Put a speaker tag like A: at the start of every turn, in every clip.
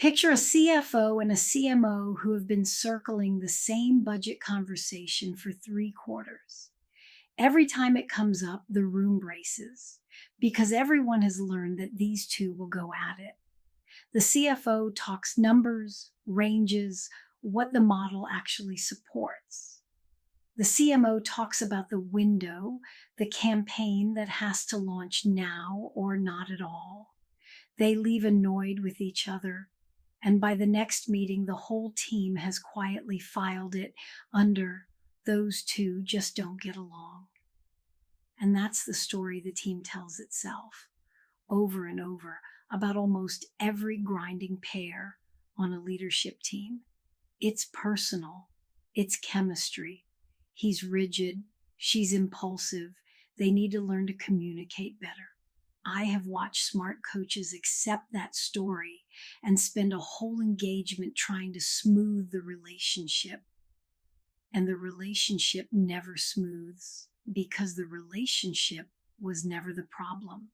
A: Picture a CFO and a CMO who have been circling the same budget conversation for 3 quarters. Every time it comes up, the room braces because everyone has learned that these two will go at it. The CFO talks numbers, ranges, what the model actually supports. The CMO talks about the window, the campaign that has to launch now or not at all. They leave annoyed with each other, and by the next meeting, the whole team has quietly filed it under "those two just don't get along." And that's the story the team tells itself over and over about almost every grinding pair on a leadership team. It's personal, it's chemistry. He's rigid, she's impulsive. They need to learn to communicate better. I have watched smart coaches accept that story and spend a whole engagement trying to smooth the relationship. And the relationship never smooths because the relationship was never the problem.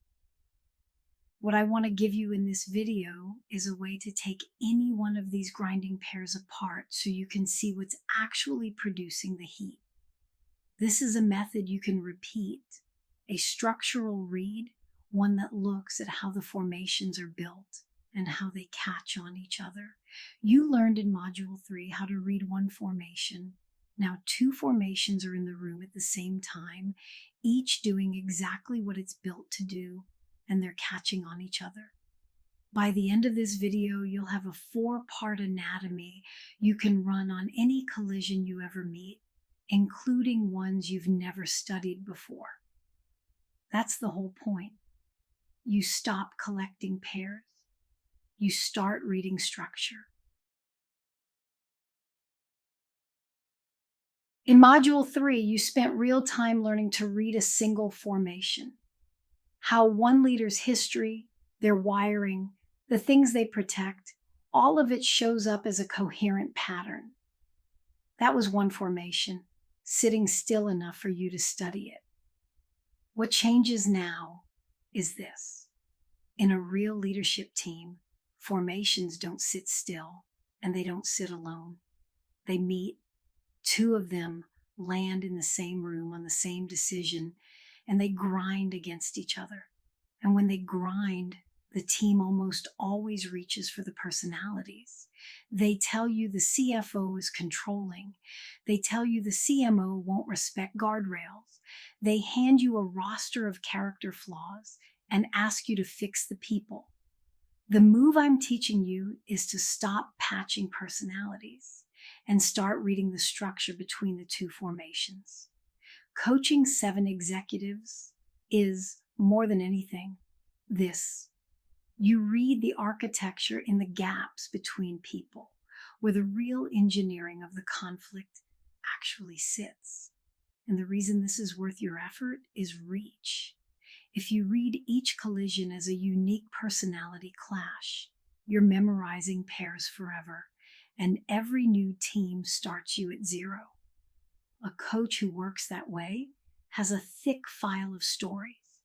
A: What I want to give you in this video is a way to take any one of these grinding pairs apart so you can see what's actually producing the heat. This is a method you can repeat, a structural read, one that looks at how the formations are built and how they catch on each other. You learned in Module 3 how to read one formation. Now 2 formations are in the room at the same time, each doing exactly what it's built to do, and they're catching on each other. By the end of this video, you'll have a 4-part anatomy you can run on any collision you ever meet, including ones you've never studied before. That's the whole point. You stop collecting pairs. You start reading structure. In Module 3, you spent real time learning to read a single formation. How one leader's history, their wiring, the things they protect, all of it shows up as a coherent pattern. That was one formation, sitting still enough for you to study it. What changes now is this. In a real leadership team, formations don't sit still and they don't sit alone. They meet. 2 of them land in the same room on the same decision, and they grind against each other. And when they grind, the team almost always reaches for the personalities. They tell you the CFO is controlling. They tell you the CMO won't respect guardrails. They hand you a roster of character flaws and ask you to fix the people. The move I'm teaching you is to stop patching personalities and start reading the structure between the 2 formations. Coaching 7 executives is, more than anything, this. You read the architecture in the gaps between people, where the real engineering of the conflict actually sits. And the reason this is worth your effort is reach. If you read each collision as a unique personality clash, you're memorizing pairs forever, and every new team starts you at 0. A coach who works that way has a thick file of stories.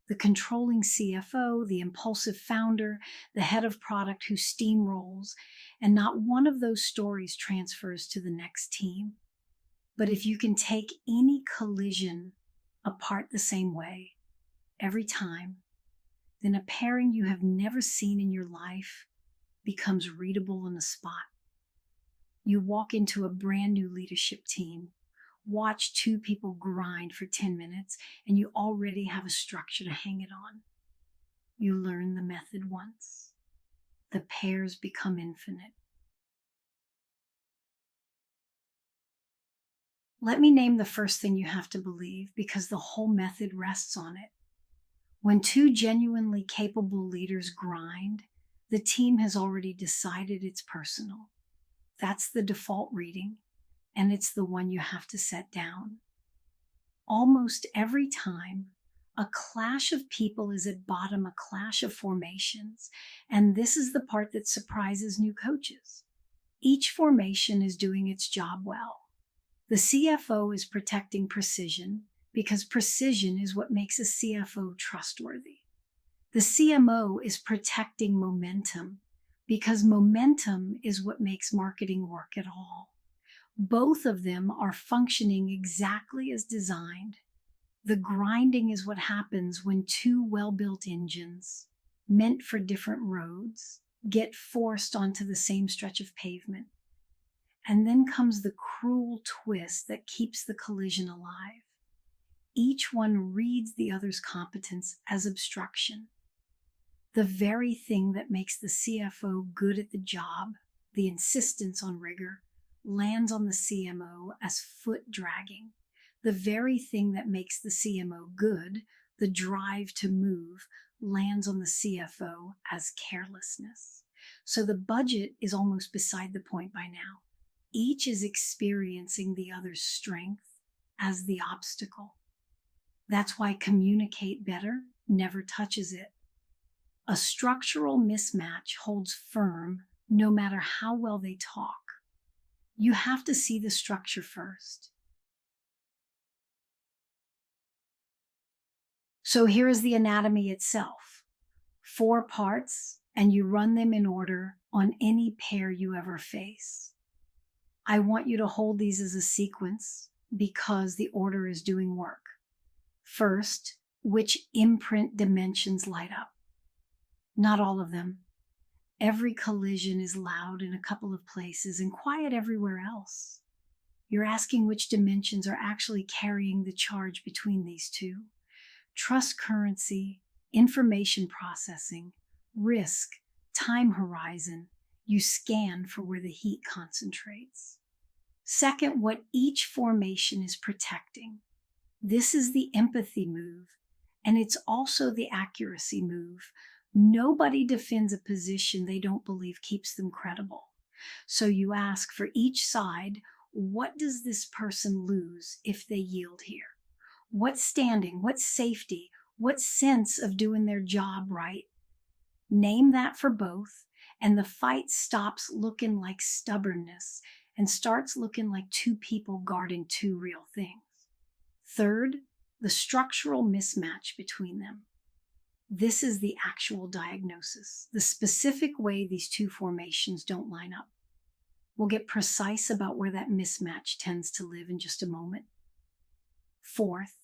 A: The controlling CFO, the impulsive founder, the head of product who steamrolls, and not one of those stories transfers to the next team. But if you can take any collision apart the same way, every time, then a pairing you have never seen in your life becomes readable on the spot. You walk into a brand new leadership team, watch 2 people grind for 10 minutes, and you already have a structure to hang it on. You learn the method once. The pairs become infinite. Let me name the first thing you have to believe, because the whole method rests on it. When 2 genuinely capable leaders grind, the team has already decided it's personal. That's the default reading, and it's the one you have to set down. Almost every time, a clash of people is at bottom a clash of formations, and this is the part that surprises new coaches. Each formation is doing its job well. The CFO is protecting precision because precision is what makes a CFO trustworthy. The CMO is protecting momentum because momentum is what makes marketing work at all. Both of them are functioning exactly as designed. The grinding is what happens when two well-built engines, meant for different roads, get forced onto the same stretch of pavement. And then comes the cruel twist that keeps the collision alive. Each one reads the other's competence as obstruction. The very thing that makes the CFO good at the job, the insistence on rigor, lands on the CMO as foot dragging. The very thing that makes the CMO good, the drive to move, lands on the CFO as carelessness. So the budget is almost beside the point by now. Each is experiencing the other's strength as the obstacle. That's why communicate better never touches it. A structural mismatch holds firm no matter how well they talk. You have to see the structure first. So here is the anatomy itself. 4 parts, and you run them in order on any pair you ever face. I want you to hold these as a sequence because the order is doing work. First, which imprint dimensions light up? Not all of them. Every collision is loud in a couple of places and quiet everywhere else. You're asking which dimensions are actually carrying the charge between these two. Trust currency, information processing, risk, time horizon. You scan for where the heat concentrates. Second, what each formation is protecting. This is the empathy move, and it's also the accuracy move. Nobody defends a position they don't believe keeps them credible. So you ask for each side, what does this person lose if they yield here? What standing, what safety, what sense of doing their job right? Name that for both, and the fight stops looking like stubbornness and starts looking like two people guarding two real things. Third, the structural mismatch between them. This is the actual diagnosis, the specific way these two formations don't line up. We'll get precise about where that mismatch tends to live in just a moment. Fourth,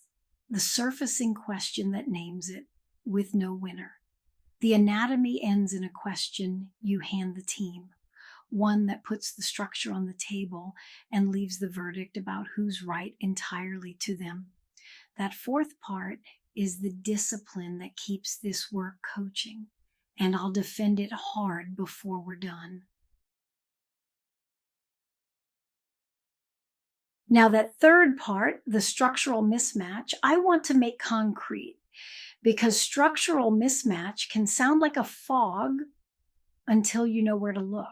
A: the surfacing question that names it with no winner. The anatomy ends in a question you hand the team, one that puts the structure on the table and leaves the verdict about who's right entirely to them. That fourth part is the discipline that keeps this work coaching, and I'll defend it hard before we're done. Now that third part, the structural mismatch, I want to make concrete because structural mismatch can sound like a fog until you know where to look.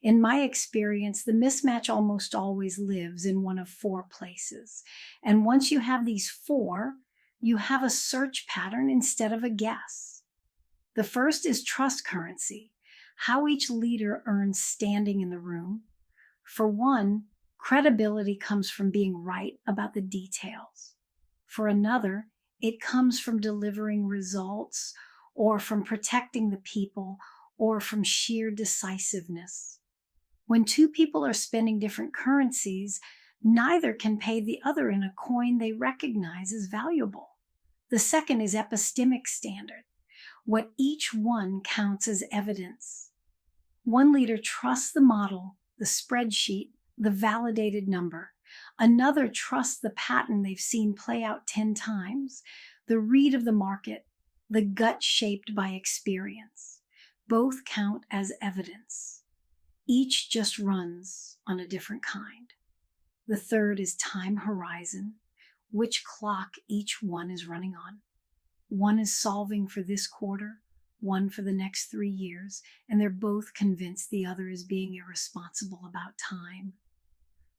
A: In my experience, the mismatch almost always lives in one of 4 places. And once you have these 4, you have a search pattern instead of a guess. The first is trust currency, how each leader earns standing in the room. For one, credibility comes from being right about the details. For another, it comes from delivering results or from protecting the people or from sheer decisiveness. When 2 people are spending different currencies, neither can pay the other in a coin they recognize as valuable. The second is epistemic standard, what each one counts as evidence. One leader trusts the model, the spreadsheet, the validated number. Another trusts the pattern they've seen play out 10 times, the read of the market, the gut shaped by experience. Both count as evidence. Each just runs on a different kind. The third is time horizon, which clock each one is running on. One is solving for this quarter, one for the next 3 years, and they're both convinced the other is being irresponsible about time.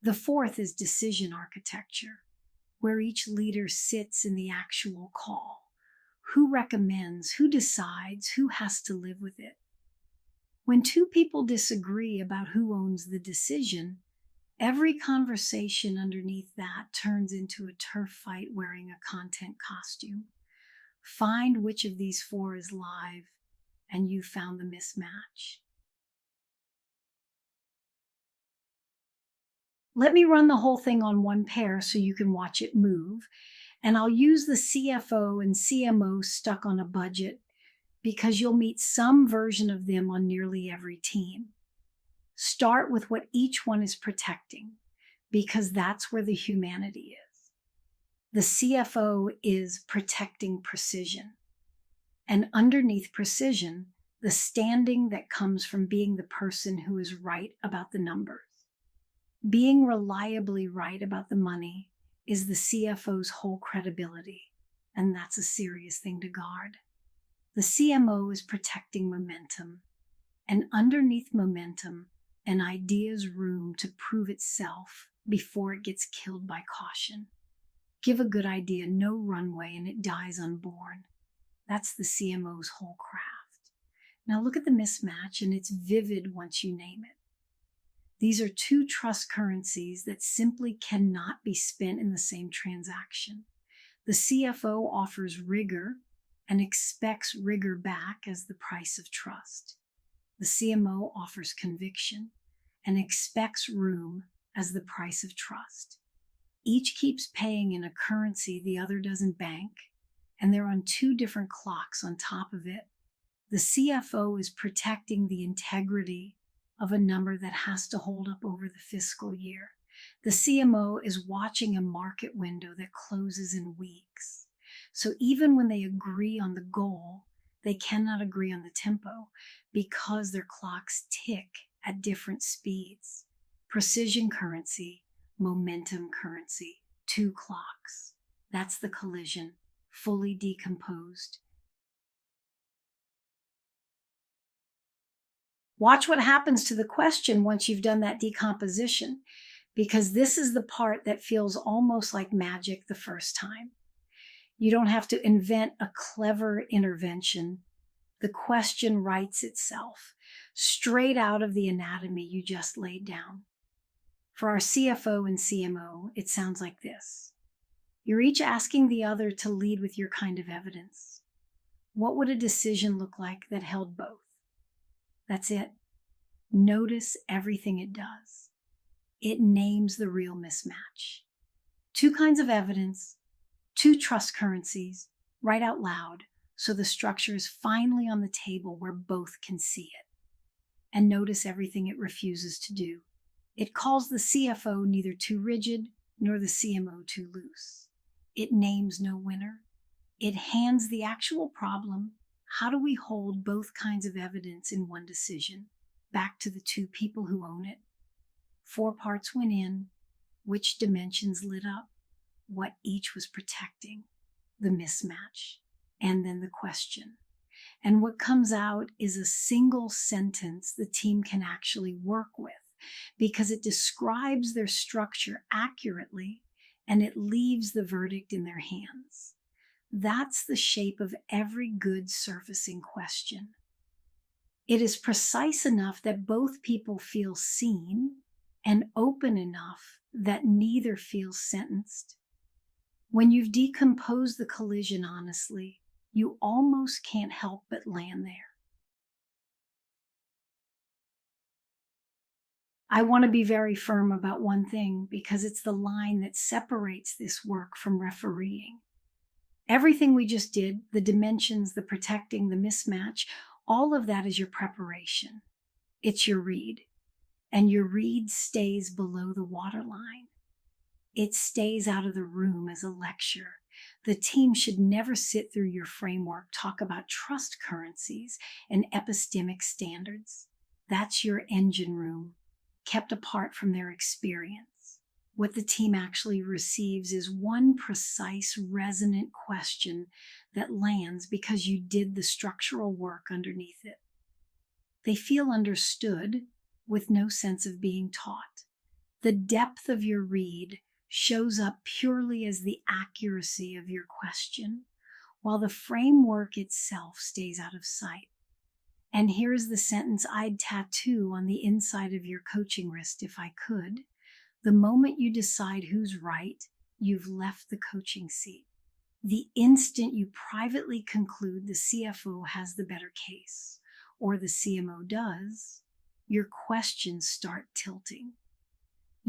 A: The fourth is decision architecture, where each leader sits in the actual call. Who recommends, who decides, who has to live with it? When 2 people disagree about who owns the decision, every conversation underneath that turns into a turf fight wearing a content costume. Find which of these 4 is live, and you found the mismatch. Let me run the whole thing on one pair so you can watch it move. And I'll use the CFO and CMO stuck on a budget because you'll meet some version of them on nearly every team. Start with what each one is protecting because that's where the humanity is. The CFO is protecting precision. And underneath precision, the standing that comes from being the person who is right about the numbers. Being reliably right about the money is the CFO's whole credibility, and that's a serious thing to guard. The CMO is protecting momentum, and underneath momentum, an idea's room to prove itself before it gets killed by caution. Give a good idea no runway and it dies unborn. That's the CMO's whole craft. Now look at the mismatch, and it's vivid once you name it. These are two trust currencies that simply cannot be spent in the same transaction. The CFO offers rigor and expects rigor back as the price of trust. The CMO offers conviction and expects room as the price of trust. Each keeps paying in a currency the other doesn't bank, and they're on two different clocks on top of it. The CFO is protecting the integrity of a number that has to hold up over the fiscal year. The CMO is watching a market window that closes in weeks. So even when they agree on the goal, they cannot agree on the tempo because their clocks tick at different speeds. Precision currency, momentum currency, two clocks. That's the collision, fully decomposed. Watch what happens to the question once you've done that decomposition, because this is the part that feels almost like magic the first time. You don't have to invent a clever intervention. The question writes itself straight out of the anatomy you just laid down. For our CFO and CMO, it sounds like this. You're each asking the other to lead with your kind of evidence. What would a decision look like that held both? That's it. Notice everything it does. It names the real mismatch. Two kinds of evidence, two trust currencies, right out loud, so the structure is finally on the table where both can see it. And notice everything it refuses to do. It calls the CFO neither too rigid nor the CMO too loose. It names no winner. It hands the actual problem, how do we hold both kinds of evidence in one decision, back to the two people who own it. 4 parts went in, which dimensions lit up, what each was protecting, the mismatch, and then the question. And what comes out is a single sentence the team can actually work with because it describes their structure accurately and it leaves the verdict in their hands. That's the shape of every good surfacing question. It is precise enough that both people feel seen and open enough that neither feels sentenced. When you've decomposed the collision honestly, you almost can't help but land there. I want to be very firm about one thing because it's the line that separates this work from refereeing. Everything we just did, the dimensions, the protecting, the mismatch, all of that is your preparation. It's your read. And your read stays below the waterline. It stays out of the room as a lecture. The team should never sit through your framework, talk about trust currencies and epistemic standards. That's your engine room, kept apart from their experience. What the team actually receives is one precise, resonant question that lands because you did the structural work underneath it. They feel understood with no sense of being taught. The depth of your read shows up purely as the accuracy of your question, while the framework itself stays out of sight. And here's the sentence I'd tattoo on the inside of your coaching wrist if I could. The moment you decide who's right, you've left the coaching seat. The instant you privately conclude the CFO has the better case, or the CMO does, your questions start tilting.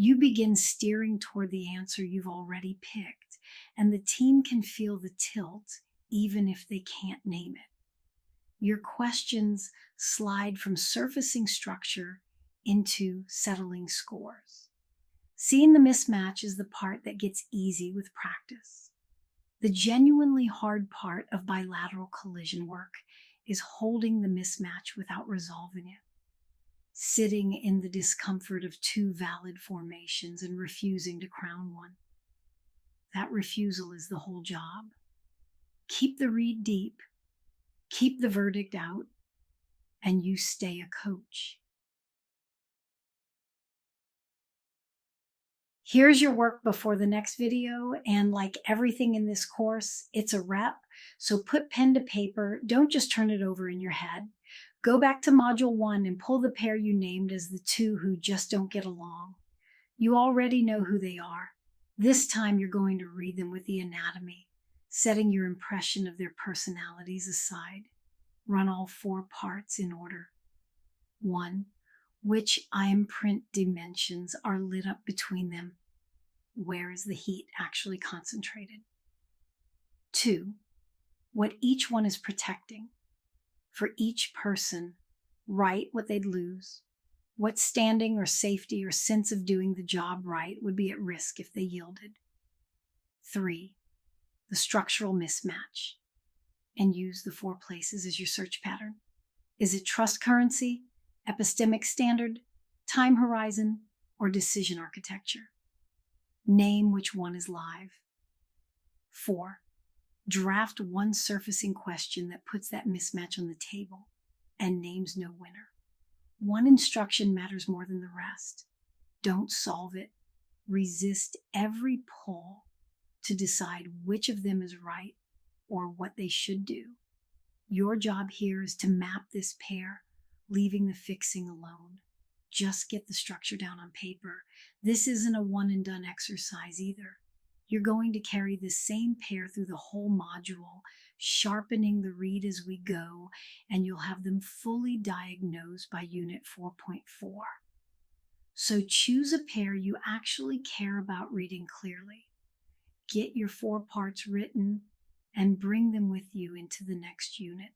A: You begin steering toward the answer you've already picked, and the team can feel the tilt even if they can't name it. Your questions slide from surfacing structure into settling scores. Seeing the mismatch is the part that gets easy with practice. The genuinely hard part of bilateral collision work is holding the mismatch without resolving it, sitting in the discomfort of two valid formations and refusing to crown one. That refusal is the whole job. Keep the read deep, keep the verdict out, and you stay a coach. Here's your work before the next video, and like everything in this course, it's a rep, so put pen to paper, don't just turn it over in your head. Go back to Module 1 and pull the pair you named as the two who just don't get along. You already know who they are. This time you're going to read them with the anatomy, setting your impression of their personalities aside. Run all 4 parts in order. 1. Which imprint dimensions are lit up between them? Where is the heat actually concentrated? 2. What each one is protecting. For each person, write what they'd lose. What standing or safety or sense of doing the job right would be at risk if they yielded. 3. The structural mismatch. And use the 4 places as your search pattern. Is it trust currency, epistemic standard, time horizon, or decision architecture? Name which one is live. 4. Draft one surfacing question that puts that mismatch on the table and names no winner. One instruction matters more than the rest. Don't solve it. Resist every pull to decide which of them is right or what they should do. Your job here is to map this pair, leaving the fixing alone. Just get the structure down on paper. This isn't a one and done exercise either. You're going to carry the same pair through the whole module, sharpening the read as we go, and you'll have them fully diagnosed by Unit 4.4. So choose a pair you actually care about reading clearly. Get your 4 parts written and bring them with you into the next unit.